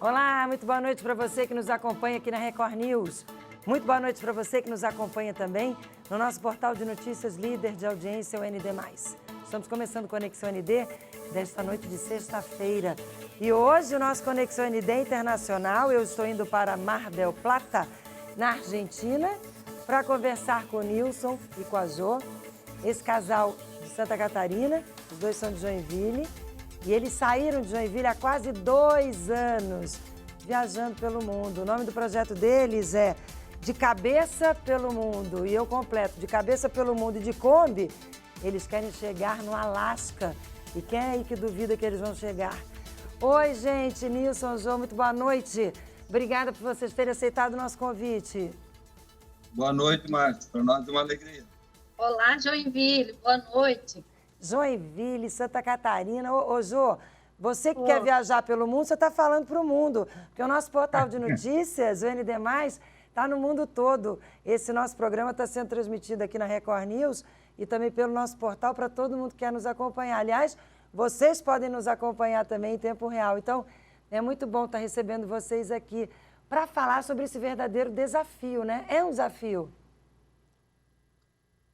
Olá, muito boa noite para você que nos acompanha aqui na Record News. Muito boa noite para você que nos acompanha também no nosso portal de notícias líder de audiência, o ND+. Estamos começando Conexão ND desta noite de sexta-feira. E hoje o nosso Conexão ND Internacional, eu estou indo para Mar del Plata, na Argentina, para conversar com o Nilson e com a Jo, esse casal de Santa Catarina, os dois são de Joinville, e eles saíram de Joinville há quase 2 anos, viajando pelo mundo. O nome do projeto deles é De Cabeça pelo Mundo, e eu completo, De Cabeça pelo Mundo e de Kombi, eles querem chegar no Alasca. E quem é aí que duvida que eles vão chegar? Oi, gente, Nilson, Jo, muito boa noite. Obrigada por vocês terem aceitado o nosso convite. Boa noite, Márcia. Para nós é uma alegria. Olá, Joinville. Boa noite. Joinville, Santa Catarina. Ô, Jô, você que quer viajar pelo mundo, você está falando para o mundo. Porque o nosso portal de notícias, o ND+, está no mundo todo. Esse nosso programa está sendo transmitido aqui na Record News e também pelo nosso portal para todo mundo que quer nos acompanhar. Aliás, vocês podem nos acompanhar também em tempo real. Então, é muito bom estar recebendo vocês aqui para falar sobre esse verdadeiro desafio, né? É um desafio.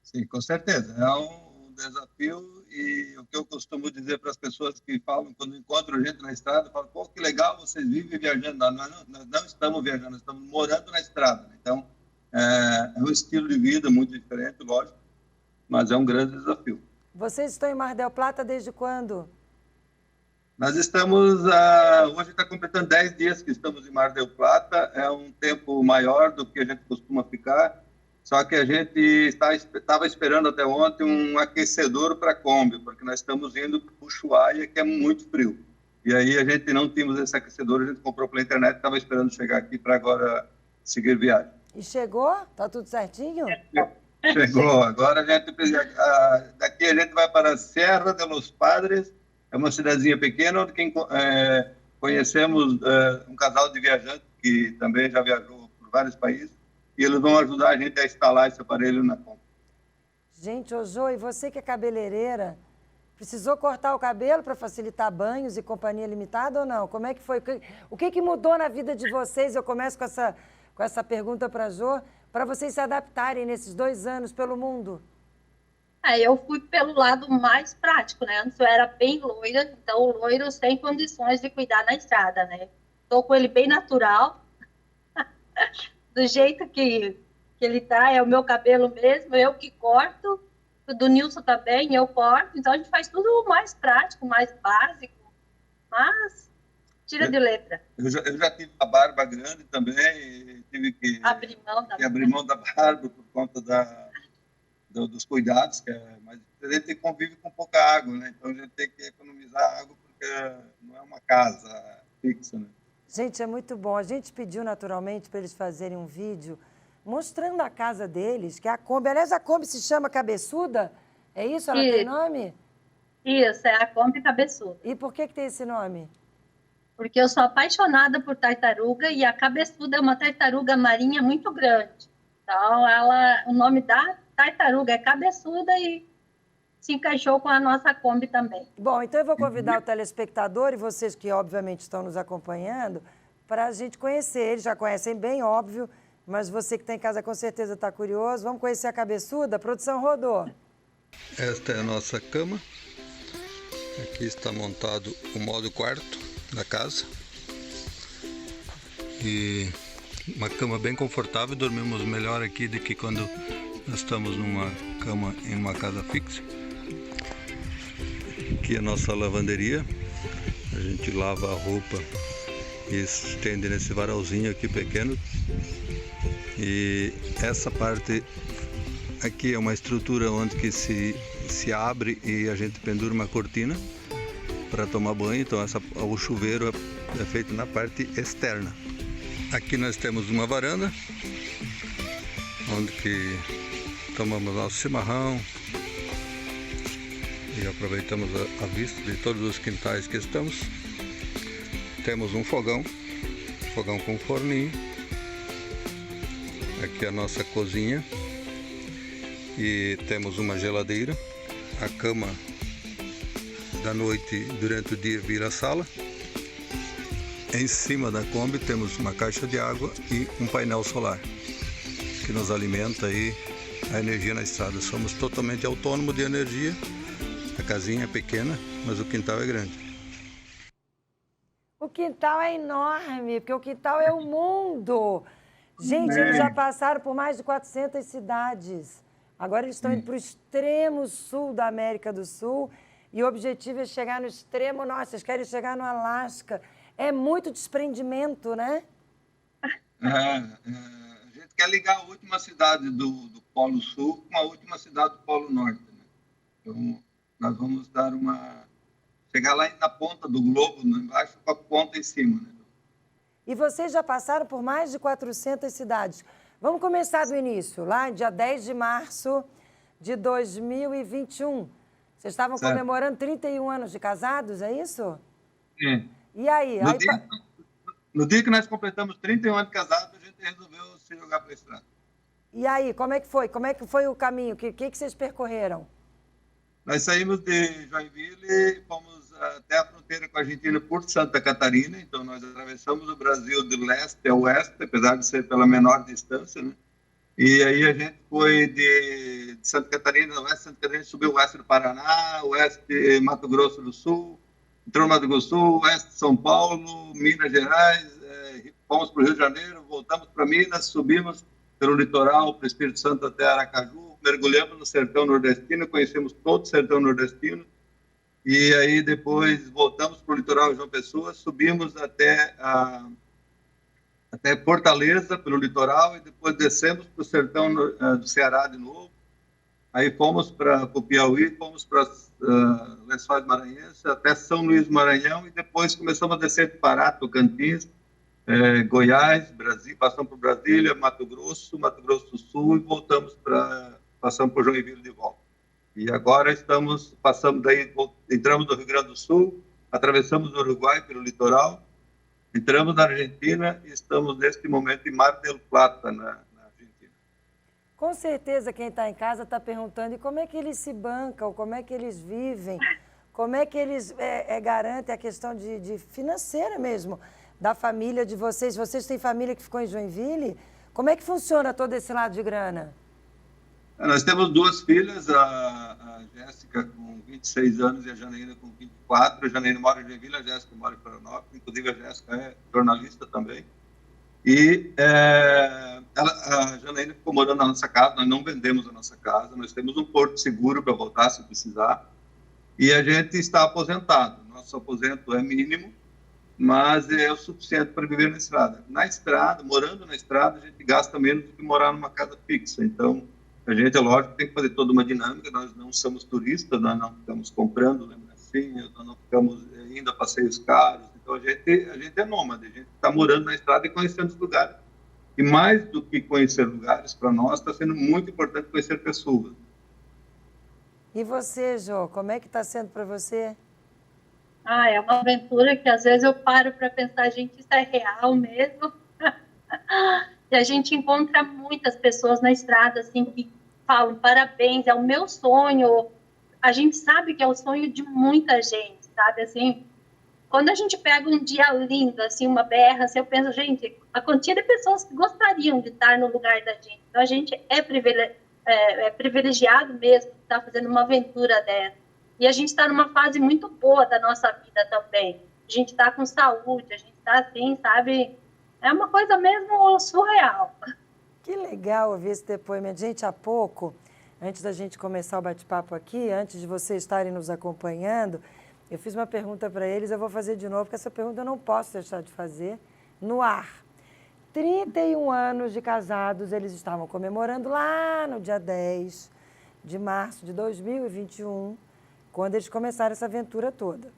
Sim, com certeza. É um desafio e o que eu costumo dizer para as pessoas que falam, quando encontram gente na estrada, falam, pô, que legal, vocês vivem viajando. Nós não estamos viajando, nós estamos morando na estrada. Então, é um estilo de vida muito diferente, lógico, mas é um grande desafio. Vocês estão em Mar del Plata desde quando? Nós estamos, hoje está completando 10 dias que estamos em Mar del Plata, é um tempo maior do que a gente costuma ficar, só que a gente estava esperando até ontem um aquecedor para a Kombi, porque nós estamos indo para o Ushuaia, que é muito frio. E aí a gente não tínhamos esse aquecedor, a gente comprou pela internet, estava esperando chegar aqui para agora seguir viagem. E chegou? Tá tudo certinho? Chegou. Agora daqui a gente vai para a Serra de los Padres, é uma cidadezinha pequena, onde conhecemos um casal de viajantes que também já viajou por vários países, e eles vão ajudar a gente a instalar esse aparelho na Kombi. Gente, ô Jô, e você que é cabeleireira, precisou cortar o cabelo para facilitar banhos e companhia limitada ou não? Como é que foi? O que mudou na vida de vocês? Eu começo com essa pergunta para a Jô, para vocês se adaptarem nesses 2 anos pelo mundo. Eu fui pelo lado mais prático, né? Antes eu era bem loira, então o loiro sem condições de cuidar na estrada, né? Estou com ele bem natural, do jeito que ele tá, é o meu cabelo mesmo, eu que corto, o do Nilson também, eu corto, então a gente faz tudo mais prático, mais básico, mas tira de letra. Eu já tive a barba grande também, e tive que abrir mão da barba por conta dos cuidados, mas a gente convive com pouca água, né? Então a gente tem que economizar água porque não é uma casa fixa, né? Gente, é muito bom. A gente pediu naturalmente para eles fazerem um vídeo mostrando a casa deles, que é a Kombi. Aliás, a Kombi se chama Cabeçuda? É isso? Ela tem nome? Isso, é a Kombi Cabeçuda. E por que tem esse nome? Porque eu sou apaixonada por tartaruga e a Cabeçuda é uma tartaruga marinha muito grande. Então, o nome da tartaruga é Cabeçuda e se encaixou com a nossa Kombi também. Bom, então eu vou convidar o telespectador e vocês que obviamente estão nos acompanhando para a gente conhecer. Eles já conhecem bem, óbvio, mas você que está em casa com certeza está curioso. Vamos conhecer a Cabeçuda? A produção rodou. Esta é a nossa cama. Aqui está montado o modo quarto da casa. E uma cama bem confortável. Dormimos melhor aqui do que quando nós estamos numa cama em uma casa fixa. Aqui é a nossa lavanderia. A gente lava a roupa e estende nesse varalzinho aqui pequeno. E essa parte aqui é uma estrutura onde que se abre e a gente pendura uma cortina para tomar banho. Então o chuveiro é feito na parte externa. Aqui nós temos uma varanda onde que tomamos nosso chimarrão e aproveitamos a vista de todos os quintais que estamos. Temos um fogão com forninho. Aqui é a nossa cozinha e temos uma geladeira. A cama da noite durante o dia vira sala. em cima da Kombi temos uma caixa de água e um painel solar que nos alimenta aí a energia na estrada. Somos totalmente autônomos de energia. A casinha é pequena, mas o quintal é grande. O quintal é enorme, porque o quintal é o mundo. Gente, eles já passaram por mais de 400 cidades. Agora eles estão indo para o extremo sul da América do Sul e o objetivo é chegar no extremo norte. Vocês querem chegar no Alasca. É muito desprendimento, né? A gente quer ligar a última cidade do Polo Sul com a última cidade do Polo Norte, né? Então, nós vamos dar chegar lá na ponta do globo, embaixo, com a ponta em cima, né? E vocês já passaram por mais de 400 cidades. Vamos começar do início, lá dia 10 de março de 2021. Vocês estavam comemorando 31 anos de casados, é isso? Sim. E aí? No dia que nós completamos 31 anos de casado, a gente resolveu se jogar para a estrada. E aí, como é que foi? Como é que foi o caminho? O que vocês percorreram? Nós saímos de Joinville e fomos até a fronteira com a Argentina por Santa Catarina. Então, nós atravessamos o Brasil de leste a oeste, apesar de ser pela menor distância, né? E aí a gente foi de Santa Catarina, oeste de Santa Catarina, subiu o oeste do Paraná, oeste Mato Grosso do Sul, entrou no Mato Grosso do Sul, oeste de São Paulo, Minas Gerais, fomos para o Rio de Janeiro, voltamos para Minas, subimos pelo litoral, para o Espírito Santo até Aracaju, mergulhamos no sertão nordestino, conhecemos todo o sertão nordestino, e aí depois voltamos para o litoral João Pessoa, subimos até Fortaleza, pelo litoral, e depois descemos para o sertão do Ceará de novo. Aí fomos para o Piauí, fomos para Lençóis Maranhenses, até São Luís do Maranhão, e depois começamos a descer de Pará, Tocantins, Goiás, Brasil, passamos por Brasília, Mato Grosso do Sul, e passamos por Joinville de volta. E agora entramos no Rio Grande do Sul, atravessamos o Uruguai pelo litoral, entramos na Argentina e estamos, neste momento, em Mar del Plata, na Argentina. Com certeza, quem está em casa está perguntando e como é que eles se bancam, como é que eles vivem, como é que eles garantem a questão de financeira mesmo, da família de vocês. Vocês têm família que ficou em Joinville? Como é que funciona todo esse lado de grana? Nós temos duas filhas, a Jéssica com 26 anos e a Janaína com 24. A Janaína mora em Joinville, a Jéssica mora em Florianópolis. Inclusive, a Jéssica é jornalista também. E a Janaína ficou morando na nossa casa, nós não vendemos a nossa casa, nós temos um porto seguro para voltar se precisar. E a gente está aposentado. Nosso aposento é mínimo, mas é o suficiente para viver na estrada. Na estrada, morando na estrada, a gente gasta menos do que morar numa casa fixa. Então, a gente, é lógico, tem que fazer toda uma dinâmica. Nós não somos turistas, nós não ficamos comprando lembrancinhas, nós não ficamos indo a passeios caros. Então, a gente é nômade, a gente está morando na estrada e conhecendo os lugares. E mais do que conhecer lugares, para nós, está sendo muito importante conhecer pessoas. E você, Jô, como é que está sendo para você? É uma aventura que às vezes eu paro para pensar, gente, isso é real mesmo? E a gente encontra muitas pessoas na estrada, assim, que falam, parabéns, é o meu sonho. A gente sabe que é o sonho de muita gente, sabe, assim, quando a gente pega um dia lindo, assim, uma BR, assim, eu penso, gente, a quantia de pessoas que gostariam de estar no lugar da gente. Então, a gente é privilegiado mesmo de estar fazendo uma aventura dessa. E a gente está numa fase muito boa da nossa vida também. A gente está com saúde, a gente está assim, sabe? É uma coisa mesmo surreal. Que legal ouvir esse depoimento. Gente, há pouco, antes da gente começar o bate-papo aqui, antes de vocês estarem nos acompanhando, eu fiz uma pergunta para eles, eu vou fazer de novo, porque essa pergunta eu não posso deixar de fazer no ar. 31 anos de casados, eles estavam comemorando lá no dia 10 de março de 2021, quando eles começaram essa aventura toda.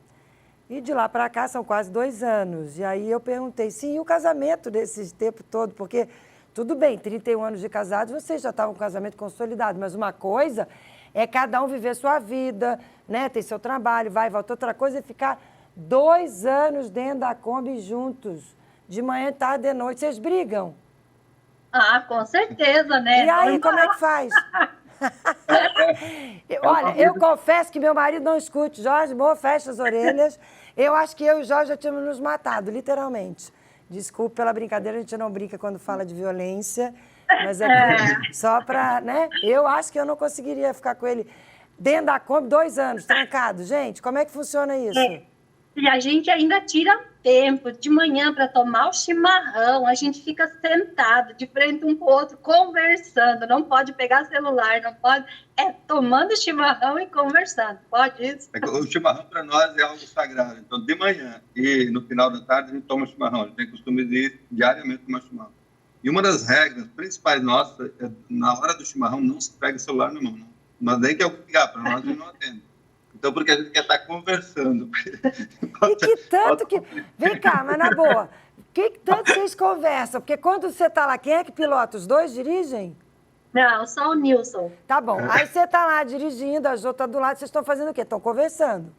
E de lá para cá são quase 2 anos. E aí eu perguntei, sim, e o casamento desse tempo todo? Porque, tudo bem, 31 anos de casados, vocês já estavam com o casamento consolidado, mas uma coisa é cada um viver sua vida, né? Tem seu trabalho, vai e volta. Outra coisa é ficar 2 anos dentro da Kombi juntos, de manhã, tarde e noite. Vocês brigam? Com certeza, né? E aí, como é que faz? Olha, eu confesso que meu marido não escute. Jorge, boa, fecha as orelhas. Eu acho que eu e o Jorge já tínhamos nos matado, literalmente. Desculpe pela brincadeira, a gente não brinca quando fala de violência, mas só para, né? Eu acho que eu não conseguiria ficar com ele dentro da Kombi 2 anos, trancado. Gente, como é que funciona isso? E a gente ainda tira tempo de manhã para tomar o chimarrão, a gente fica sentado de frente um com o outro, conversando, não pode pegar celular, não pode, tomando chimarrão e conversando, pode isso? O chimarrão para nós é algo sagrado, então de manhã e no final da tarde a gente toma chimarrão, a gente tem costume de ir diariamente tomar chimarrão. E uma das regras principais nossas é, na hora do chimarrão, não se pega o celular na mão, não. Mas nem que alguém ligar para nós, a gente não atende. Então, porque a gente quer estar conversando. E que tanto que... Vem cá, mas na boa, que tanto vocês conversam? Porque quando você está lá, quem é que pilota? Os dois dirigem? Não, só o Nilson. Tá bom. Aí você está lá dirigindo, a Jo está do lado, vocês estão fazendo o quê? Estão conversando?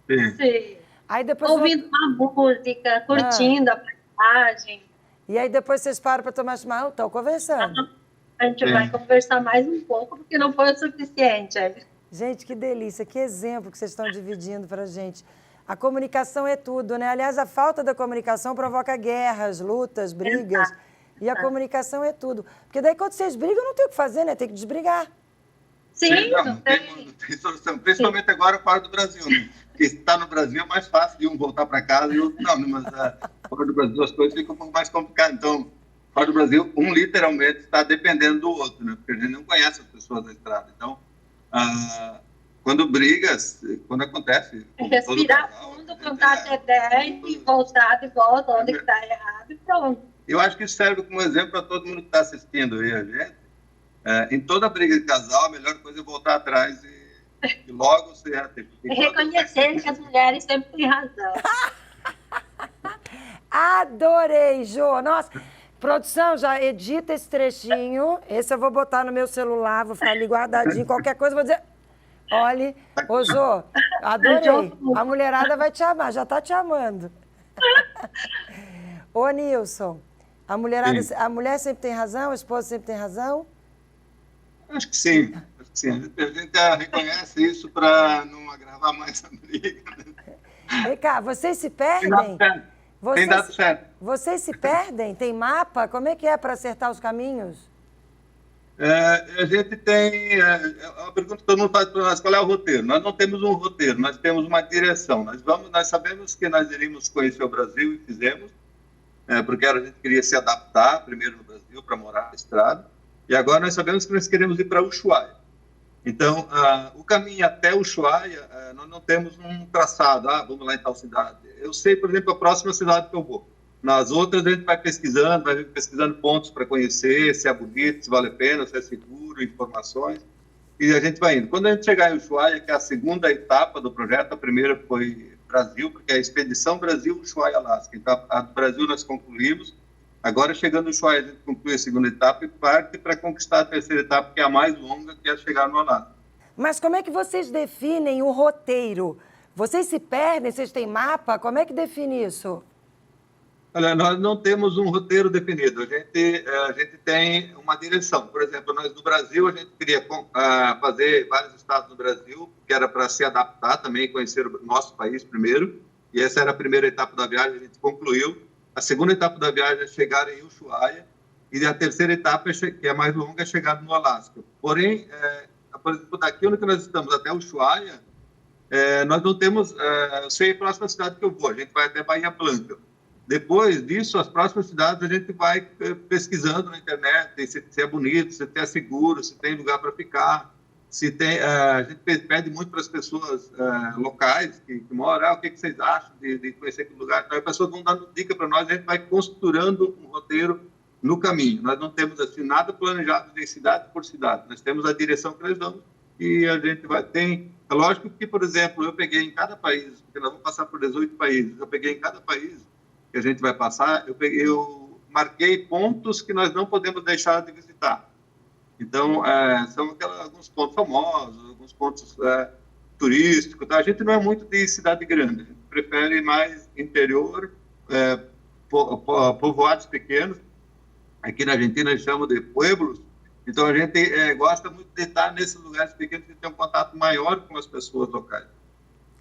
Sim. Aí depois ouvindo uma música, curtindo a paisagem. E aí depois vocês param para tomar chimarrão? Estão conversando? A gente vai conversar mais um pouco, porque não foi o suficiente. Gente, que delícia, que exemplo que vocês estão dividindo para a gente. A comunicação é tudo, né? Aliás, a falta da comunicação provoca guerras, lutas, brigas. Exato. E a comunicação é tudo. Porque daí quando vocês brigam, não tem o que fazer, né? Tem que desbrigar. Sim, não tem solução. Principalmente agora fora do Brasil, né? Porque está no Brasil é mais fácil de um voltar para casa e o outro não. Mas fora do Brasil as coisas ficam um pouco mais complicadas. Então, fora do Brasil, um literalmente está dependendo do outro, né? Porque a gente não conhece as pessoas da estrada. Então, quando brigas, quando acontece... Respirar fundo, contar até 10 e voltar de volta onde está errado e pronto. Eu acho que isso serve como exemplo para todo mundo que está assistindo aí a gente. Em toda briga de casal, a melhor coisa é voltar atrás e logo se reconhecer que as mulheres sempre têm razão. Adorei, Jô. Nossa, produção, já edita esse trechinho. Esse eu vou botar no meu celular, vou ficar ali guardadinho. Qualquer coisa eu vou dizer... Olha, ô Jô, adorei. A mulherada vai te amar, já está te amando. Ô Nilson, a mulher sempre tem razão, a esposa sempre tem razão? Acho que sim. A gente reconhece isso para não agravar mais a briga. Vem cá, vocês se perdem? Tem dado certo. Vocês se perdem? Tem mapa? Como é que é para acertar os caminhos? A gente tem... É uma pergunta que todo mundo faz para nós, qual é o roteiro? Nós não temos um roteiro, nós temos uma direção. Nós sabemos que nós iríamos conhecer o Brasil e fizemos, porque a gente queria se adaptar primeiro no Brasil para morar na estrada, e agora nós sabemos que nós queremos ir para Ushuaia. Então, o caminho até Ushuaia, nós não temos um traçado, vamos lá em tal cidade. Eu sei, por exemplo, a próxima cidade que eu vou. Nas outras a gente vai pesquisando pontos para conhecer, se é bonito, se vale a pena, se é seguro, informações, e a gente vai indo. Quando a gente chegar em Ushuaia, que é a segunda etapa do projeto, a primeira foi Brasil, porque é a Expedição Brasil Ushuaia-Alasca. Então, a do Brasil nós concluímos, agora chegando em Ushuaia a gente conclui a segunda etapa e parte para conquistar a terceira etapa, que é a mais longa, que é chegar no Alasca. Mas como é que vocês definem o roteiro? Vocês se perdem? Vocês têm mapa? Como é que define isso? Olha, nós não temos um roteiro definido, a gente tem uma direção. Por exemplo, nós no Brasil, a gente queria fazer vários estados no Brasil, que era para se adaptar também, conhecer o nosso país primeiro, e essa era a primeira etapa da viagem, a gente concluiu. A segunda etapa da viagem é chegar em Ushuaia, e a terceira etapa, que é mais longa, é chegar no Alasca. Porém, por exemplo, daqui onde nós estamos até Ushuaia, nós não temos, eu sei a próxima cidade que eu vou, a gente vai até Bahia Blanca. Depois disso, as próximas cidades a gente vai pesquisando na internet, se é bonito, se é seguro, se tem lugar para ficar, se tem... a gente pede muito para as pessoas locais que moram, o que vocês acham de conhecer aquele lugar. Então, as pessoas vão dando dica para nós, a gente vai costurando um roteiro no caminho. Nós não temos assim, nada planejado de cidade por cidade, nós temos a direção que nós damos e a gente vai... É lógico que, por exemplo, eu peguei em cada país, porque nós vamos passar por 18 países, eu peguei em cada país que a gente vai passar, eu marquei pontos que nós não podemos deixar de visitar. Então, são alguns pontos famosos, alguns pontos turísticos. Tá? A gente não é muito de cidade grande, a gente prefere mais interior, povoados pequenos. Aqui na Argentina eles chamam de pueblos, Então, a gente gosta muito de estar nesses lugares pequenos que tem um contato maior com as pessoas locais.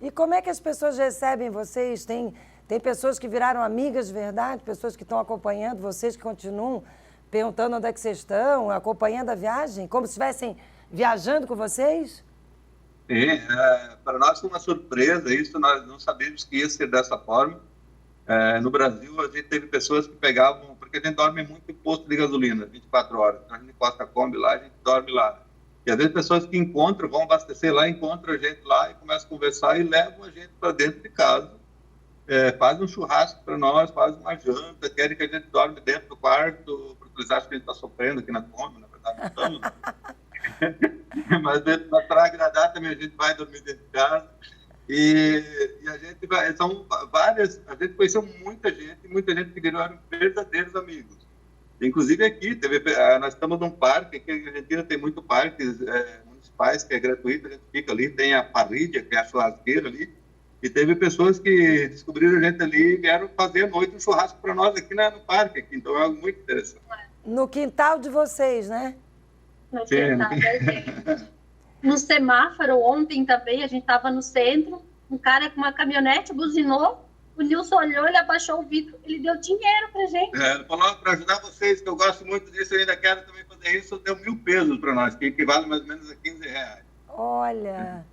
E como é que as pessoas recebem vocês? Tem pessoas que viraram amigas de verdade, pessoas que estão acompanhando vocês, que continuam perguntando onde é que vocês estão, acompanhando a viagem, como se estivessem viajando com vocês? Sim, para nós foi uma surpresa isso, nós não sabíamos que ia ser dessa forma. No Brasil, a gente teve pessoas que pegavam, porque a gente dorme muito em posto de gasolina, 24 horas. Então, a gente encosta a Kombi lá, a gente dorme lá. E às vezes pessoas que encontram, vão abastecer lá, encontram a gente lá e começam a conversar e levam a gente para dentro de casa. Faz um churrasco para nós, faz uma janta, querem que a gente dorme dentro do quarto, porque eles acham que a gente está sofrendo aqui na Kombi, na verdade não estamos. Mas para agradar também a gente vai dormir dentro de casa. E a gente são várias, a gente conheceu muita gente que viraram verdadeiros amigos. Inclusive aqui, nós estamos num parque, aqui a Argentina tem muitos parques municipais que é gratuito, a gente fica ali, tem a parrilha, que é a churrasqueira ali, e teve pessoas que descobriram a gente ali e vieram fazer à noite um churrasco para nós aqui no parque, aqui, então é algo muito interessante. No quintal de vocês, né? No quintal da gente. No semáforo, ontem também, a gente estava no centro, um cara com uma caminhonete buzinou, o Nilson olhou, ele abaixou o vidro, ele deu dinheiro pra gente. Ele falou, para ajudar vocês, que eu gosto muito disso, eu ainda quero também fazer isso, deu 1.000 pesos para nós, que equivale mais ou menos a R$15. Olha...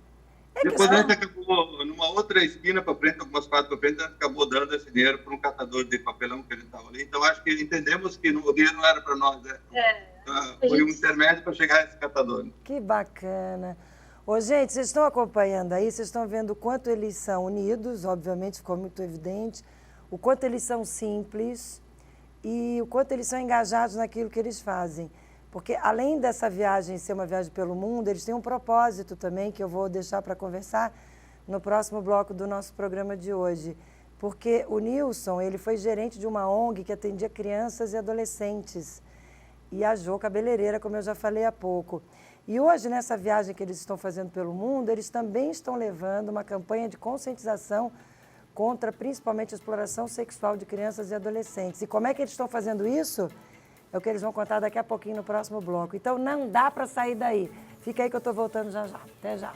Depois a gente acabou, numa outra esquina para frente, algumas quadras para frente, a gente acabou dando esse dinheiro para um catador de papelão que a gente estava ali. Então, acho que entendemos que o dinheiro não era para nós, né? Foi um intermédio para chegar a esse catador. Que bacana. Ô, gente, vocês estão acompanhando aí, vocês estão vendo o quanto eles são unidos, obviamente ficou muito evidente, o quanto eles são simples e o quanto eles são engajados naquilo que eles fazem. Porque além dessa viagem ser uma viagem pelo mundo, eles têm um propósito também, que eu vou deixar para conversar no próximo bloco do nosso programa de hoje. Porque o Nilson, ele foi gerente de uma ONG que atendia crianças e adolescentes. E a Jo, cabeleireira, como eu já falei há pouco. E hoje, nessa viagem que eles estão fazendo pelo mundo, eles também estão levando uma campanha de conscientização contra, principalmente, a exploração sexual de crianças e adolescentes. E como é que eles estão fazendo isso? É o que eles vão contar daqui a pouquinho no próximo bloco. Então, não dá para sair daí. Fica aí que eu estou voltando já já. Até já.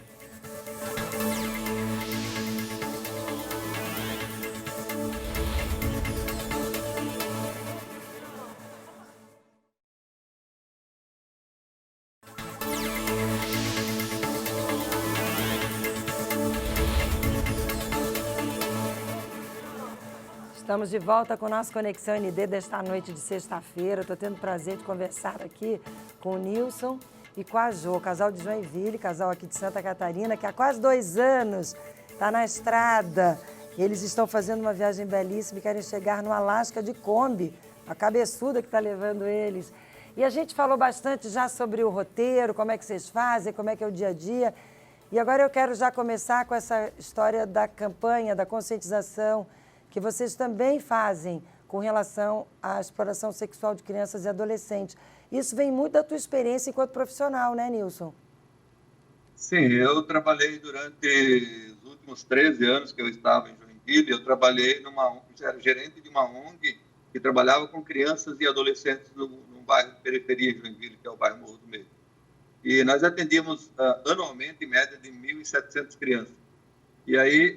Estamos de volta com o nosso Conexão ND desta noite de sexta-feira. Estou tendo o prazer de conversar aqui com o Nilson e com a Jo, casal de Joinville, casal aqui de Santa Catarina, que há quase 2 anos está na estrada. Eles estão fazendo uma viagem belíssima e querem chegar no Alasca de Kombi, a cabeçuda que está levando eles. E a gente falou bastante já sobre o roteiro, como é que vocês fazem, como é que é o dia a dia. E agora eu quero já começar com essa história da campanha, da conscientização, que vocês também fazem com relação à exploração sexual de crianças e adolescentes. Isso vem muito da tua experiência enquanto profissional, né, Nilson? Sim, eu trabalhei durante os últimos 13 anos que eu estava em Joinville, eu trabalhei era gerente de uma ONG que trabalhava com crianças e adolescentes num bairro de periferia de Joinville, que é o bairro Morro do Meio. E nós atendíamos anualmente, em média, de 1.700 crianças. E aí,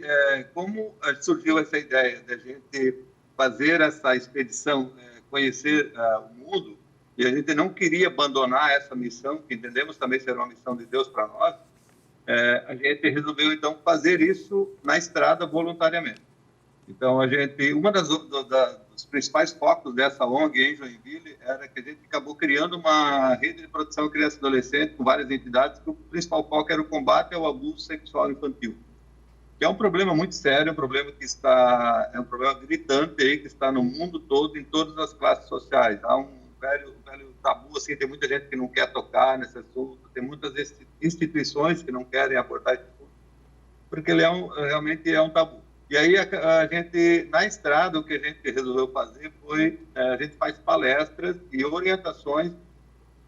como surgiu essa ideia de a gente fazer essa expedição, conhecer o mundo, e a gente não queria abandonar essa missão, que entendemos também ser uma missão de Deus para nós, a gente resolveu, então, fazer isso na estrada voluntariamente. Então, dos principais focos dessa ONG em Joinville era que a gente acabou criando uma rede de proteção à criança e adolescente com várias entidades, que o principal foco era o combate ao abuso sexual infantil. Que é um problema muito sério, um problema um problema gritante aí, que está no mundo todo, em todas as classes sociais. Há um velho tabu, assim, tem muita gente que não quer tocar nesse assunto, tem muitas instituições que não querem abordar esse assunto, porque ele realmente é um tabu. E aí a gente, na estrada, o que a gente resolveu fazer foi, a gente faz palestras e orientações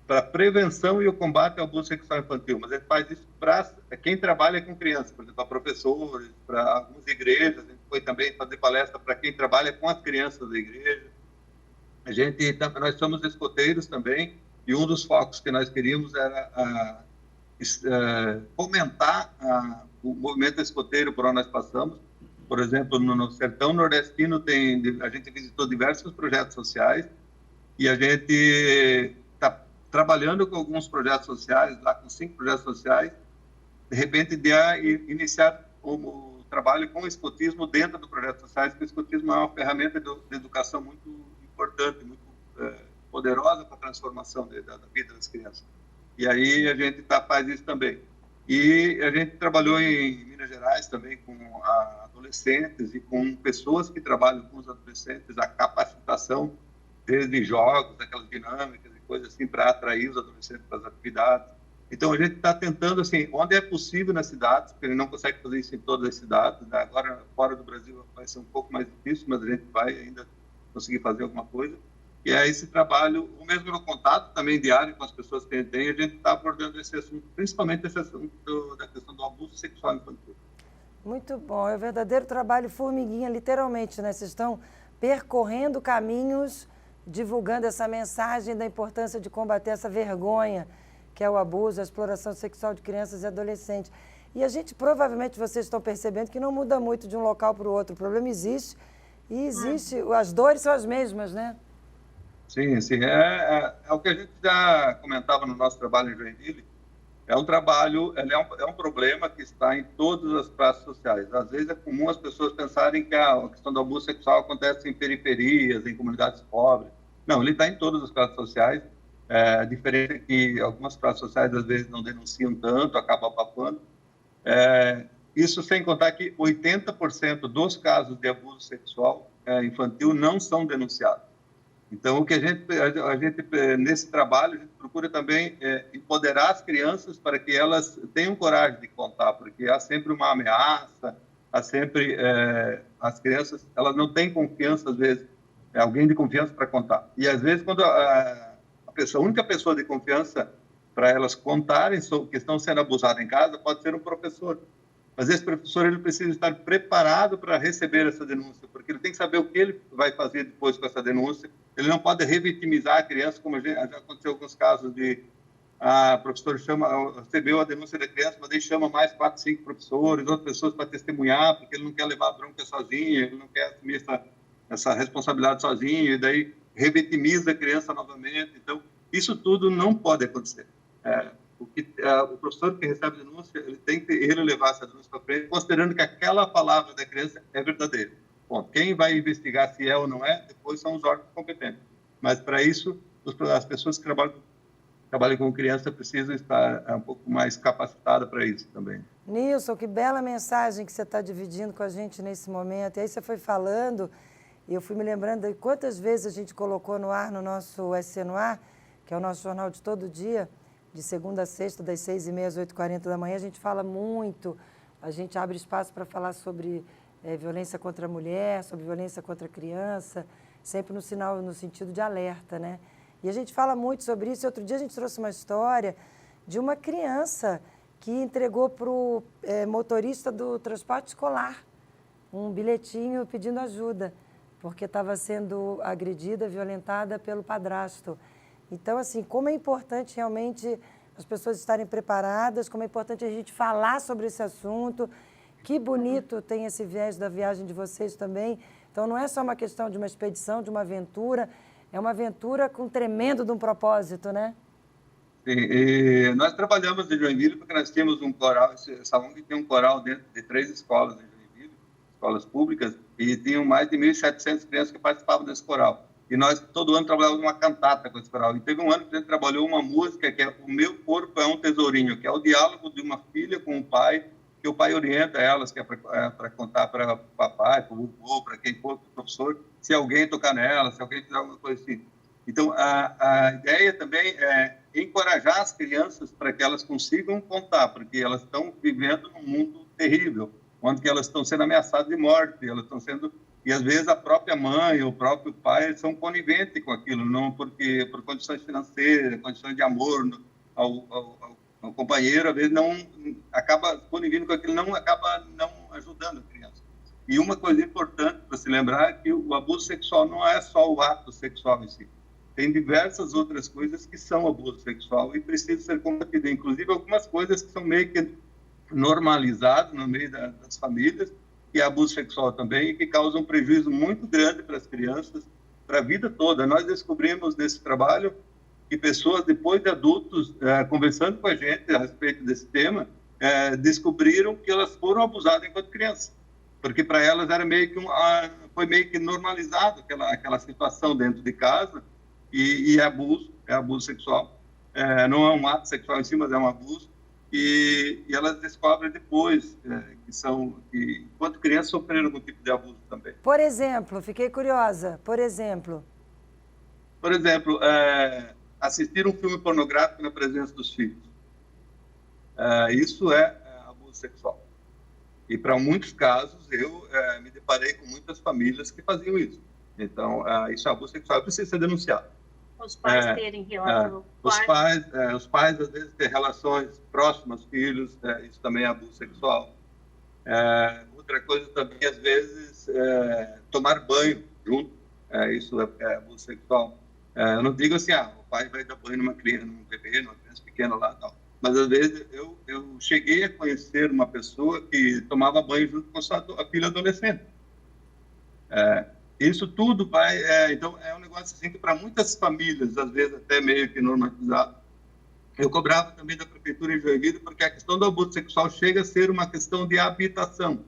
para a prevenção e o combate ao abuso sexual infantil, mas a gente faz isso para quem trabalha com crianças, por exemplo, para professores, para algumas igrejas, a gente foi também fazer palestra para quem trabalha com as crianças da igreja. Nós somos escoteiros também, e um dos focos que nós queríamos era fomentar o movimento escoteiro por onde nós passamos. Por exemplo, no Sertão Nordestino a gente visitou diversos projetos sociais e a gente está trabalhando com alguns projetos sociais, lá com 5 projetos sociais, de repente iniciar o trabalho com o escotismo dentro do projeto social, porque o escotismo é uma ferramenta de educação muito importante, muito poderosa para a transformação da vida das crianças. E aí a gente faz isso também. E a gente trabalhou em Minas Gerais também com adolescentes e com pessoas que trabalham com os adolescentes, a capacitação desde jogos, aquelas dinâmicas e coisas assim, para atrair os adolescentes para as atividades. Então, a gente está tentando, assim, onde é possível nas cidades, porque ele não consegue fazer isso em todas as cidades, né? Agora, fora do Brasil, vai ser um pouco mais difícil, mas a gente vai ainda conseguir fazer alguma coisa. E é esse trabalho, o mesmo no contato também diário com as pessoas que a gente tem, a gente está abordando esse assunto, principalmente esse assunto da questão do abuso sexual infantil. Muito bom, é um verdadeiro trabalho formiguinha, literalmente, né? Vocês estão percorrendo caminhos, divulgando essa mensagem da importância de combater essa vergonha, que é o abuso, a exploração sexual de crianças e adolescentes. E a gente, provavelmente, vocês estão percebendo que não muda muito de um local para o outro. O problema existe e as dores são as mesmas, né? Sim, sim. É o que a gente já comentava no nosso trabalho em Joinville. É um trabalho, é um problema que está em todas as classes sociais. Às vezes é comum as pessoas pensarem que a questão do abuso sexual acontece em periferias, em comunidades pobres. Não, ele está em todas as classes sociais. A diferença é que algumas classes sociais às vezes não denunciam tanto, acabam abafando. Isso sem contar que 80% dos casos de abuso sexual infantil não são denunciados. Então, o que a gente nesse trabalho, a gente procura também empoderar as crianças para que elas tenham coragem de contar, porque há sempre uma ameaça, há sempre... as crianças, elas não têm confiança, às vezes, alguém de confiança para contar. E, às vezes, quando a única pessoa de confiança para elas contarem sobre que estão sendo abusadas em casa pode ser um professor. Mas esse professor ele precisa estar preparado para receber essa denúncia, porque ele tem que saber o que ele vai fazer depois com essa denúncia. Ele não pode revitimizar a criança, como já aconteceu em alguns casos de a professora recebeu a denúncia da criança, mas ele chama mais 4, 5 professores, outras pessoas para testemunhar, porque ele não quer levar a bronca sozinho, ele não quer assumir essa responsabilidade sozinho, e daí revitimiza a criança novamente. Então, isso tudo não pode acontecer. O professor que recebe a denúncia, ele tem que levar essa denúncia para frente, considerando que aquela palavra da criança é verdadeira. Bom, quem vai investigar se é ou não é, depois são os órgãos competentes. Mas, para isso, as pessoas que trabalham com criança precisam estar um pouco mais capacitadas para isso também. Nilson, que bela mensagem que você está dividindo com a gente nesse momento. E aí você foi falando, e eu fui me lembrando de quantas vezes a gente colocou no ar, no nosso SC no Ar, que é o nosso jornal de todo dia, de segunda a sexta, das 6h30 às 8h40 da manhã, a gente fala muito, a gente abre espaço para falar sobre violência contra a mulher, sobre violência contra a criança, sempre no sentido de alerta, né? E a gente fala muito sobre isso. E outro dia a gente trouxe uma história de uma criança que entregou para o motorista do transporte escolar um bilhetinho pedindo ajuda, porque estava sendo agredida, violentada pelo padrasto. Então, assim, como é importante realmente as pessoas estarem preparadas, como é importante a gente falar sobre esse assunto. Que bonito tem esse viés da viagem de vocês também. Então, não é só uma questão de uma expedição, de uma aventura, é uma aventura com tremendo de um propósito, né? Sim, e nós trabalhamos em Joinville porque nós temos um coral, essa ONG tem um coral dentro de 3 escolas em Joinville, escolas públicas, e tinham mais de 1.700 crianças que participavam desse coral. E nós, todo ano, trabalhávamos uma cantata com esse coral. E teve um ano que a gente trabalhou uma música que é O Meu Corpo é um Tesourinho, que é o diálogo de uma filha com o pai, que o pai orienta elas, que é para contar para o papai, para o vovô, para quem for, para o professor, se alguém tocar nela, se alguém fizer alguma coisa assim. Então, a ideia também é encorajar as crianças para que elas consigam contar, porque elas estão vivendo num mundo terrível, onde elas estão sendo ameaçadas de morte, elas estão sendo... E, às vezes, a própria mãe ou o próprio pai são coniventes com aquilo, não por condições financeiras, condições de amor ao companheiro, às vezes, não acaba conivendo com aquilo, acaba não ajudando a criança. E uma coisa importante para se lembrar é que o abuso sexual não é só o ato sexual em si. tem diversas outras coisas que são abuso sexual e precisam ser combatidas, inclusive algumas coisas que são meio que normalizadas no meio das famílias, que é abuso sexual também, e que causam um prejuízo muito grande para as crianças, para a vida toda. Nós descobrimos nesse trabalho que pessoas, depois de adultos, conversando com a gente a respeito desse tema, descobriram que elas foram abusadas enquanto crianças, porque para elas era foi meio que normalizado aquela situação dentro de casa, e é abuso sexual. Não é um ato sexual em si, mas é um abuso. E elas descobrem depois que enquanto crianças, sofreram algum tipo de abuso também. Por exemplo, fiquei curiosa, por exemplo, assistir um filme pornográfico na presença dos filhos. Isso é abuso sexual. E para muitos casos, eu me deparei com muitas famílias que faziam isso. Então, isso é abuso sexual, precisa ser denunciado. Os pais terem relação. Os pais, às vezes, têm relações próximas aos filhos, isso também é abuso sexual. Outra coisa também, às vezes, tomar banho junto, isso é abuso sexual. Eu não digo assim, o pai vai dar banho numa criança, num bebê, numa criança pequena lá, tal. Mas, às vezes, eu cheguei a conhecer uma pessoa que tomava banho junto com a filha adolescente. Isso tudo então, é um negócio assim que para muitas famílias, às vezes até meio que normatizado. Eu cobrava também da prefeitura em Joinville, porque a questão do abuso sexual chega a ser uma questão de habitação.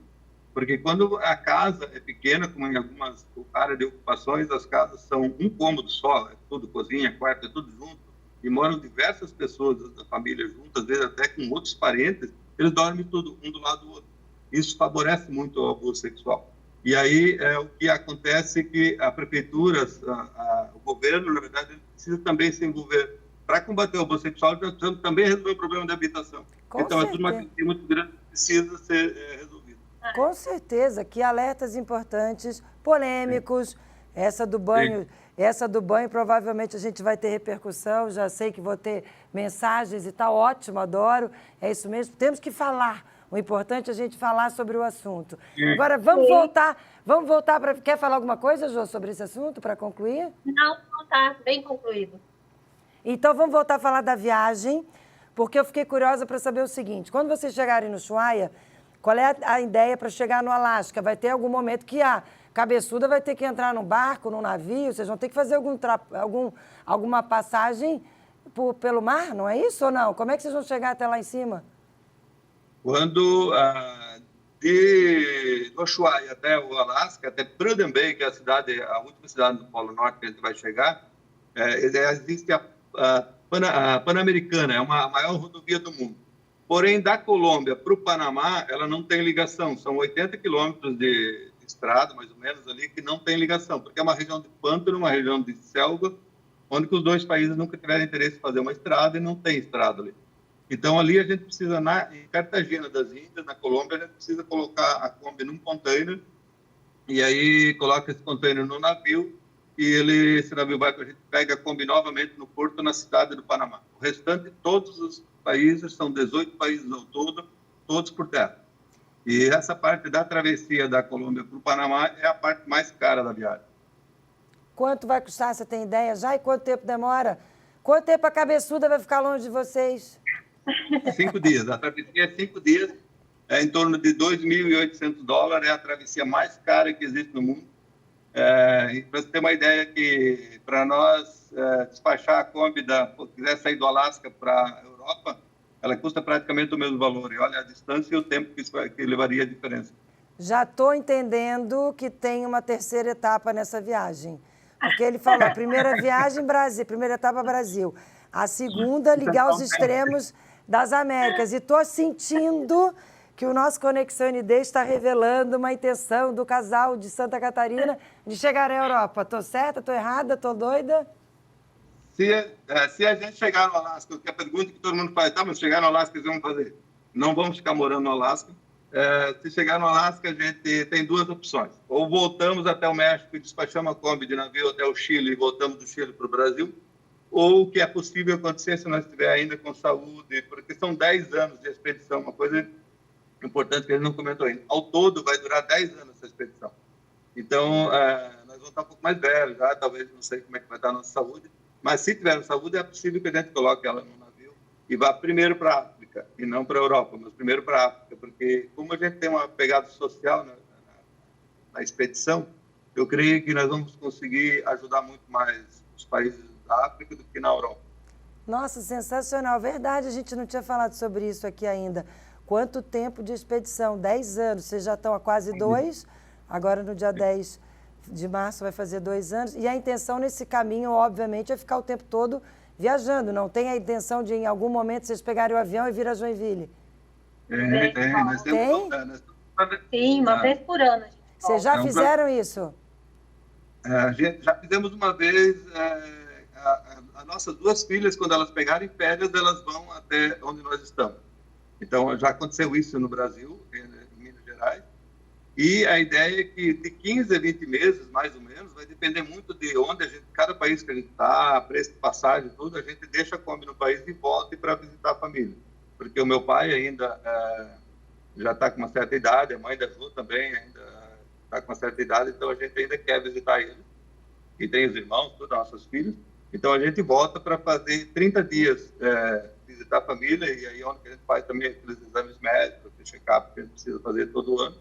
Porque quando a casa é pequena, como em algumas áreas de ocupações, as casas são um cômodo só, é tudo cozinha, quarto, é tudo junto, e moram diversas pessoas da família juntas, às vezes até com outros parentes, eles dormem tudo um do lado do outro. Isso favorece muito o abuso sexual. E aí, o que acontece é que a prefeitura, o governo, na verdade, precisa também se envolver. Para combater o abuso sexual, nós precisamos também resolver o problema da habitação. Então, é tudo uma questão muito grande que precisa ser resolvida. Com certeza, que alertas importantes, polêmicos. Essa do banho provavelmente a gente vai ter repercussão, já sei que vou ter mensagens e tá ótimo, adoro. É isso mesmo, temos que falar. O importante é a gente falar sobre o assunto. Agora, vamos voltar para... Quer falar alguma coisa, Jô, sobre esse assunto, para concluir? Não, está bem concluído. Então, vamos voltar a falar da viagem, porque eu fiquei curiosa para saber o seguinte. Quando vocês chegarem no Ushuaia, qual é a ideia para chegar no Alasca? Vai ter algum momento que a cabeçuda vai ter que entrar num barco, num navio? Vocês vão ter que fazer alguma passagem pelo mar, não é isso ou não? Como é que vocês vão chegar até lá em cima? Quando de Ushuaia até o Alasca, até Prudhoe Bay, que é a última cidade do Polo Norte que a gente vai chegar, existe a Pan-Americana, é a maior rodovia do mundo. Porém, da Colômbia para o Panamá, ela não tem ligação. São 80 quilômetros de estrada, mais ou menos, ali, que não tem ligação, porque é uma região de pântano, uma região de selva, onde os dois países nunca tiveram interesse em fazer uma estrada e não tem estrada ali. Então, ali a gente precisa, em Cartagena das Índias, na Colômbia, a gente precisa colocar a Kombi num container, e aí coloca esse container no navio, e esse navio vai para a gente, pega a Kombi novamente no porto, na cidade do Panamá. O restante, todos os países, são 18 países ao todo, todos por terra. E essa parte da travessia da Colômbia para o Panamá é a parte mais cara da viagem. Quanto vai custar, você tem ideia já? E quanto tempo demora? Quanto tempo a cabeçuda vai ficar longe de vocês? 5 dias. A travessia é 5 dias, é em torno de $2.800, é a travessia mais cara que existe no mundo. Para você ter uma ideia, que para nós despachar a Kombi, quiser sair do Alasca para a Europa, ela custa praticamente o mesmo valor. E olha a distância e o tempo que levaria a diferença. Já estou entendendo que tem uma terceira etapa nessa viagem. Porque ele falou, primeira viagem, Brasil, primeira etapa Brasil. A segunda, ligar os extremos das Américas. E estou sentindo que o nosso Conexão ND está revelando uma intenção do casal de Santa Catarina de chegar à Europa. Estou certa? Estou errada? Estou doida? Se a gente chegar no Alasca, que é a pergunta que todo mundo faz, mas chegar no Alasca, o que vamos fazer? Não vamos ficar morando no Alasca. Se chegar no Alasca, a gente tem duas opções. Ou voltamos até o México e despachamos a Kombi de navio até o Chile e voltamos do Chile para o Brasil. Ou o que é possível acontecer se nós estiver ainda com saúde, porque são 10 anos de expedição, uma coisa importante que ele não comentou ainda. Ao todo, vai durar 10 anos essa expedição. Então, nós vão estar um pouco mais velhos, já, talvez não sei como é que vai estar a nossa saúde, mas se tivermos saúde, é possível que a gente coloque ela no navio e vá primeiro para a África, e não para a Europa, mas primeiro para a África, porque como a gente tem uma pegada social na expedição, eu creio que nós vamos conseguir ajudar muito mais os países da África do que na Europa. Nossa, sensacional. Verdade, a gente não tinha falado sobre isso aqui ainda. Quanto tempo de expedição? 10 anos. Vocês já estão há quase 2. Agora, no dia 10 de março, vai fazer 2 anos. E a intenção nesse caminho, obviamente, é ficar o tempo todo viajando. Não tem a intenção de, em algum momento, vocês pegarem o avião e vir a Joinville? Tem. Nós temos, Sim, uma vez por ano. Vocês já fizeram isso? A gente já fizemos uma vez. As nossas 2 filhas, quando elas pegarem férias, elas vão até onde nós estamos. Então, já aconteceu isso no Brasil, em Minas Gerais. E a ideia é que de 15 a 20 meses, mais ou menos, vai depender muito de onde a gente, cada país que a gente está, preço de passagem, tudo, a gente deixa a Kombi no país e volta para visitar a família. Porque o meu pai ainda já está com uma certa idade, a mãe da Ju também ainda está com uma certa idade, então a gente ainda quer visitar ele. E tem os irmãos, todas as nossas filhas. Então a gente volta para fazer 30 dias, visitar a família, e aí onde a gente faz também aqueles exames médicos, check-up que a gente precisa fazer todo ano.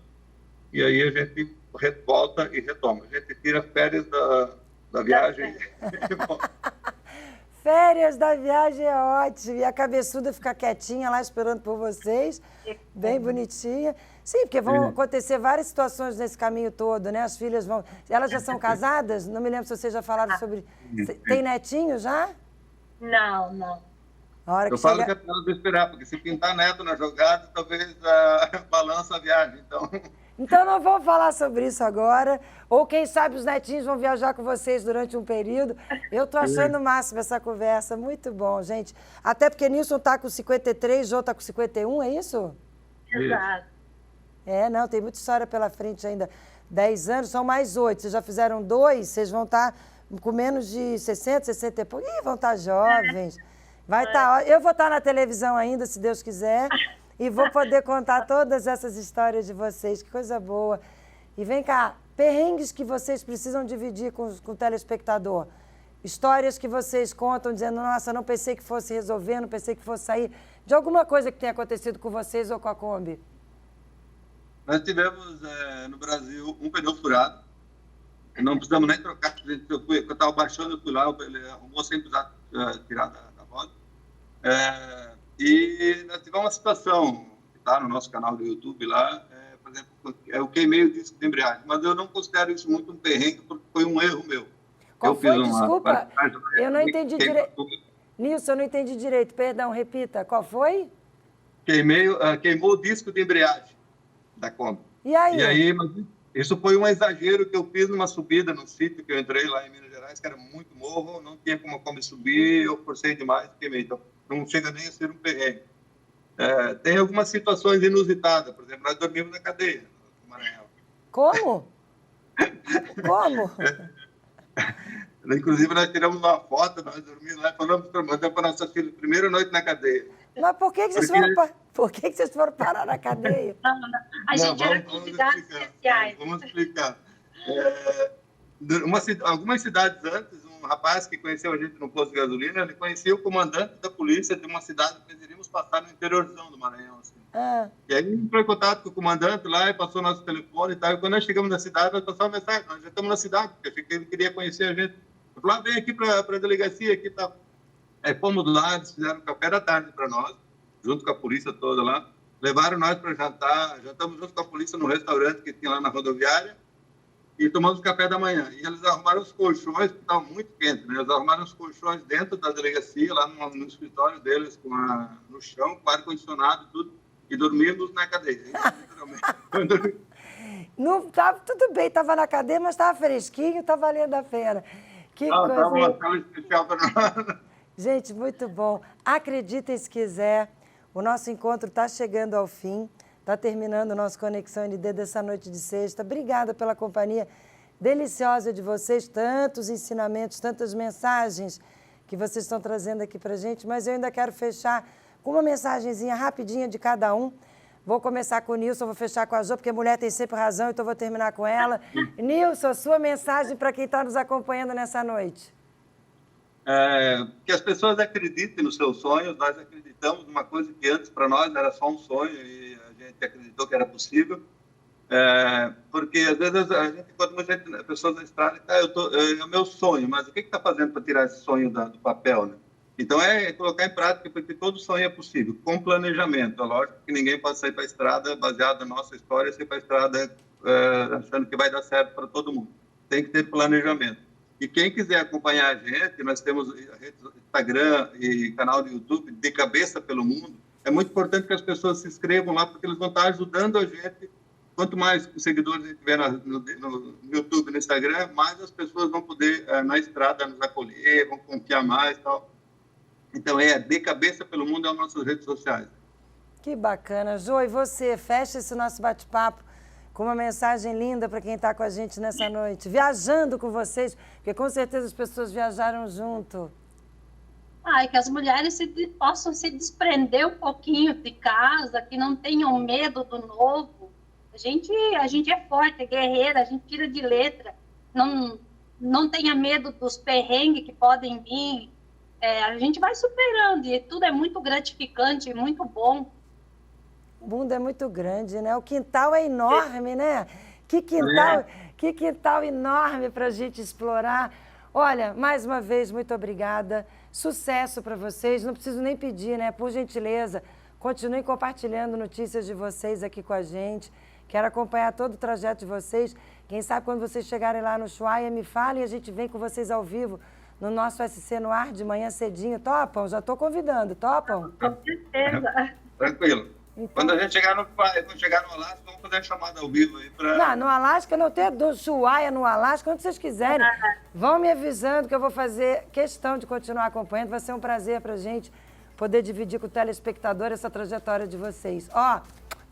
E aí a gente volta e retoma. A gente tira férias da viagem. Férias da viagem é ótimo. E a cabeçuda fica quietinha lá esperando por vocês, bem bonitinha. Sim, porque vão acontecer várias situações nesse caminho todo, né? As filhas vão... Elas já são casadas? Não me lembro se vocês já falaram sobre... Tem netinho já? Não. A hora que eu falo que é para elas esperar, porque se pintar neto na jogada, talvez balança a viagem. Então não vou falar sobre isso agora. Ou quem sabe os netinhos vão viajar com vocês durante um período. Eu tô achando o máximo essa conversa. Muito bom, gente. Até porque Nilson tá com 53, Jô tá com 51, é isso? Exato. Não, tem muita história pela frente ainda. 10 anos, são mais 8. Vocês já fizeram 2, vocês vão estar com menos de 60, 60 e pouco. Ih, vão estar jovens. Vai estar. Eu vou estar na televisão ainda, se Deus quiser. E vou poder contar todas essas histórias de vocês. Que coisa boa. E vem cá, perrengues que vocês precisam dividir com o telespectador. Histórias que vocês contam dizendo, nossa, não pensei que fosse resolver, não pensei que fosse sair. De alguma coisa que tenha acontecido com vocês ou com a Kombi. Nós tivemos no Brasil um pneu furado. Não precisamos nem trocar. Eu estava baixando, eu fui lá, ele arrumou sem precisar tirar da roda. E nós tivemos uma situação que está no nosso canal do YouTube lá, por exemplo, eu queimei o disco de embreagem, mas eu não considero isso muito um perrengue, porque foi um erro meu. Qual foi? Desculpa, eu não entendi direito. Nilson, eu não entendi direito, perdão, repita. Qual foi? Queimou o disco de embreagem da Kombi. E aí? Mas isso foi um exagero que eu fiz numa subida no sítio que eu entrei lá em Minas Gerais, que era muito morro, não tinha como a Kombi subir, eu forcei demais e queimei. Então, não chega nem a ser um perrengue. Tem algumas situações inusitadas, por exemplo, nós dormimos na cadeia, no Maranhão. Como? Como? Inclusive, nós tiramos uma foto, nós dormimos lá e falamos para nossa filha, primeira noite na cadeia. Mas por que vocês foram parar na cadeia? A gente era convidados especiais. Vamos explicar. Algumas cidades antes, um rapaz que conheceu a gente no posto de gasolina, ele conhecia o comandante da polícia de uma cidade que nós iríamos passar no interiorzão do Maranhão. Assim. E aí ele entrou em contato com o comandante lá e passou nosso telefone e tal. E quando nós chegamos na cidade, nós passamos uma mensagem, nós já estamos na cidade, porque achei que ele queria conhecer a gente. Eu falei, vem aqui para a delegacia, aqui tá. Aí fomos lá, eles fizeram café da tarde para nós, junto com a polícia toda lá. Levaram nós para jantar, jantamos junto com a polícia no restaurante que tinha lá na rodoviária e tomamos café da manhã. E eles arrumaram os colchões, que estavam muito quentes, né? Eles arrumaram os colchões dentro da delegacia, lá no escritório deles, no chão, com ar-condicionado e tudo, e dormimos na cadeia. Não, tudo bem, estava na cadeia, mas estava fresquinho, está valendo a pena. Que coisa. Estava uma sala especial para nós. Gente, muito bom. Acreditem se quiser, o nosso encontro está chegando ao fim, está terminando o nosso Conexão ND dessa noite de sexta. Obrigada pela companhia deliciosa de vocês, tantos ensinamentos, tantas mensagens que vocês estão trazendo aqui para a gente, mas eu ainda quero fechar com uma mensagenzinha rapidinha de cada um, Vou começar com o Nilson, vou fechar com a Jo, porque mulher tem sempre razão, então vou terminar com ela. Nilson, sua mensagem para quem está nos acompanhando nessa noite. Que as pessoas acreditem nos seus sonhos. Nós acreditamos numa coisa que antes para nós era só um sonho e a gente acreditou que era possível. Porque às vezes a gente encontra muita gente, pessoas na estrada, é o meu sonho, mas o que está fazendo para tirar esse sonho do papel, né? Então é colocar em prática, porque todo sonho é possível, com planejamento. É lógico que ninguém pode sair para a estrada baseado na nossa história, sair para a estrada achando que vai dar certo para todo mundo. Tem que ter planejamento. E quem quiser acompanhar a gente, nós temos Instagram e canal do YouTube, De Cabeça pelo Mundo. É muito importante que as pessoas se inscrevam lá, porque eles vão estar ajudando a gente. Quanto mais seguidores a gente tiver no YouTube, no Instagram, mais as pessoas vão poder, na estrada, nos acolher, vão confiar mais e tal. Então, De Cabeça pelo Mundo, é as nossas redes sociais. Que bacana. Jo, e você, fecha esse nosso bate-papo com uma mensagem linda para quem está com a gente nessa noite. Viajando com vocês, porque com certeza as pessoas viajaram junto. Que as mulheres possam se desprender um pouquinho de casa, que não tenham medo do novo. A gente é forte, é guerreira, a gente tira de letra. Não tenha medo dos perrengues que podem vir. A gente vai superando e tudo é muito gratificante, muito bom. O mundo é muito grande, né? O quintal é enorme, né? Que quintal enorme para a gente explorar. Olha, mais uma vez, muito obrigada. Sucesso para vocês. Não preciso nem pedir, né? Por gentileza, continuem compartilhando notícias de vocês aqui com a gente. Quero acompanhar todo o trajeto de vocês. Quem sabe quando vocês chegarem lá no Ushuaia, me falem e a gente vem com vocês ao vivo no nosso SC no ar de manhã cedinho. Topam? Já estou convidando. Topam? Com certeza. Tranquilo. Então, quando a gente chegar no Alasca, vamos fazer a chamada ao vivo aí para... Não, no Alasca, não tem do Ushuaia no Alasca, quando vocês quiserem. Vão me avisando que eu vou fazer questão de continuar acompanhando. Vai ser um prazer para a gente poder dividir com o telespectador essa trajetória de vocês.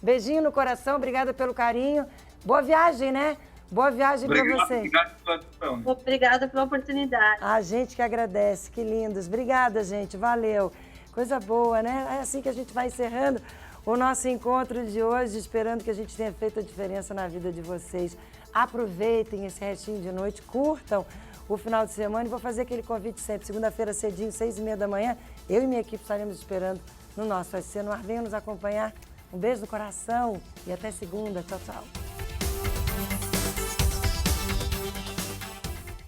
Beijinho no coração, obrigada pelo carinho. Boa viagem, né? Boa viagem para vocês. Obrigado pela atenção. Obrigada pela oportunidade. A gente que agradece, que lindos. Obrigada, gente, valeu. Coisa boa, né? É assim que a gente vai encerrando o nosso encontro de hoje, esperando que a gente tenha feito a diferença na vida de vocês. Aproveitem esse restinho de noite, curtam o final de semana e vou fazer aquele convite sempre. Segunda-feira cedinho, 6h30 da manhã, eu e minha equipe estaremos esperando no nosso SC no ar. Venham nos acompanhar. Um beijo no coração e até segunda. Tchau, tchau.